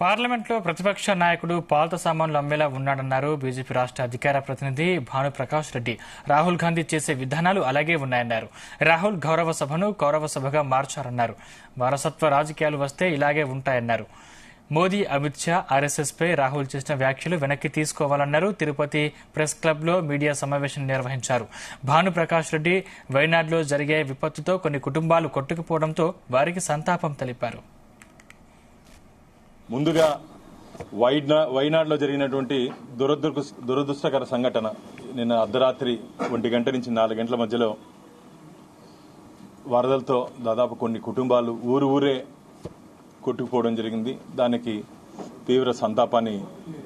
పార్లమెంట్లో ప్రతిపక్ష నాయకుడు పాత సామాన్లు అమ్మేలా ఉన్నాడన్నారు బీజేపీ రాష్ట్ర అధికార ప్రతినిధి భానుప్రకాష్ రెడ్డి. రాహుల్ గాంధీ చేసే విధానాలు అలాగే ఉన్నాయన్నారు. రాహుల్ గౌరవ సభను కౌరవ సభగా మార్చారన్నారు. వారసత్వ రాజకీయాలు వస్తే ఇలాగే ఉంటాయన్నారు. మోదీ, అమిత్ షా, ఆర్ఎస్ఎస్ పై రాహుల్ చేసిన వ్యాఖ్యలు వెనక్కి తీసుకోవాలన్నారు. తిరుపతి ప్రెస్ క్లబ్ లో మీడియా సమావేశం నిర్వహించారు. భానుప్రకాష్ రెడ్డి వైనాడ్లో జరిగే విపత్తుతో కొన్ని కుటుంబాలు కొట్టుకుపోవడంతో వారికి సంతాపం తెలిపారు. ముందుగా వైనాడులో జరిగినటువంటి దురదృష్టకర సంఘటన నిన్న అర్ధరాత్రి 1 గంట నుంచి 4 గంటల మధ్యలో వరదలతో దాదాపు కొన్ని కుటుంబాలు ఊరే కొట్టుకుపోవడం జరిగింది. దానికి తీవ్ర సంతాపాన్ని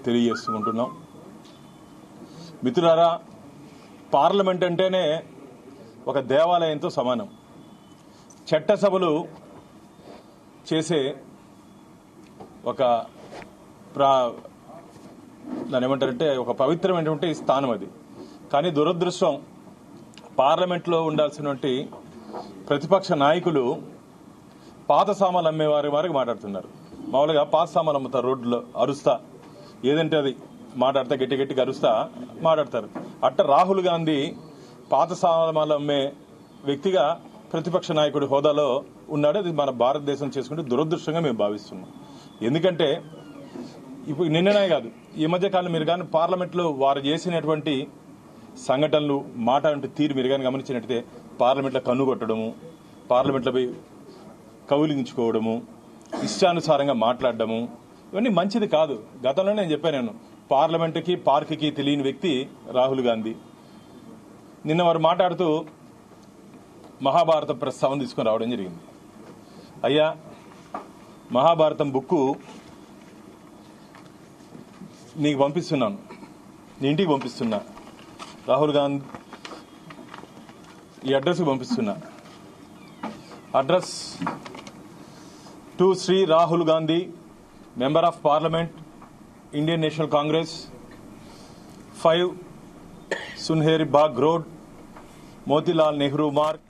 తెలియజేసుకుంటున్నాం. మిత్రులారా, పార్లమెంట్ అంటేనే ఒక దేవాలయంతో సమానం. చట్టసభలు చేసే ఒక దాని ఏమంటారంటే ఒక పవిత్రమైనటువంటి స్థానం అది. కానీ దురదృష్టం, పార్లమెంట్లో ఉండాల్సినటువంటి ప్రతిపక్ష నాయకులు పాత సామాన్లు అమ్మే వారికి మాట్లాడుతున్నారు. మామూలుగా పాత సామాన్లు అమ్ముతారు, రోడ్లో అరుస్తా, ఏదంటే అది మాట్లాడతా, గట్టిగా అరుస్తా మాట్లాడతారు. అట్ట రాహుల్ గాంధీ పాత సామాన్లు అమ్మే వ్యక్తిగా ప్రతిపక్ష నాయకుడి హోదాలో ఉన్నాడు. అది మన భారతదేశం చేసుకుంటే దురదృష్టంగా మేము భావిస్తున్నాం. ఎందుకంటే ఇప్పుడు నిన్ననే కాదు, ఈ మధ్య కాలం మీరు కానీ పార్లమెంట్లో వారు చేసినటువంటి సంఘటనలు, మాట్లాడే తీరు మీరు కానీ గమనించినట్టయితే పార్లమెంట్లో కన్ను కొట్టడము, పార్లమెంట్లో పోయి కౌలించుకోవడము, ఇష్టానుసారంగా మాట్లాడడము, ఇవన్నీ మంచిది కాదు. గతంలో నేను చెప్పాను, పార్లమెంటుకి పార్కుకి తెలియని వ్యక్తి రాహుల్ గాంధీ. నిన్న వారు మాట్లాడుతూ మహాభారత ప్రస్తావన తీసుకుని రావడం జరిగింది. అయ్యా, మహాభారతం బుక్కు నీకు పంపిస్తున్నాను, నీ ఇంటికి పంపిస్తున్నా, రాహుల్ గాంధీ ఈ అడ్రస్కి పంపిస్తున్నా. Address to Shri Rahul Gandhi, Member of Parliament, Indian National Congress, 5 Sunehri Bagh Road, Motilal Nehru Marg.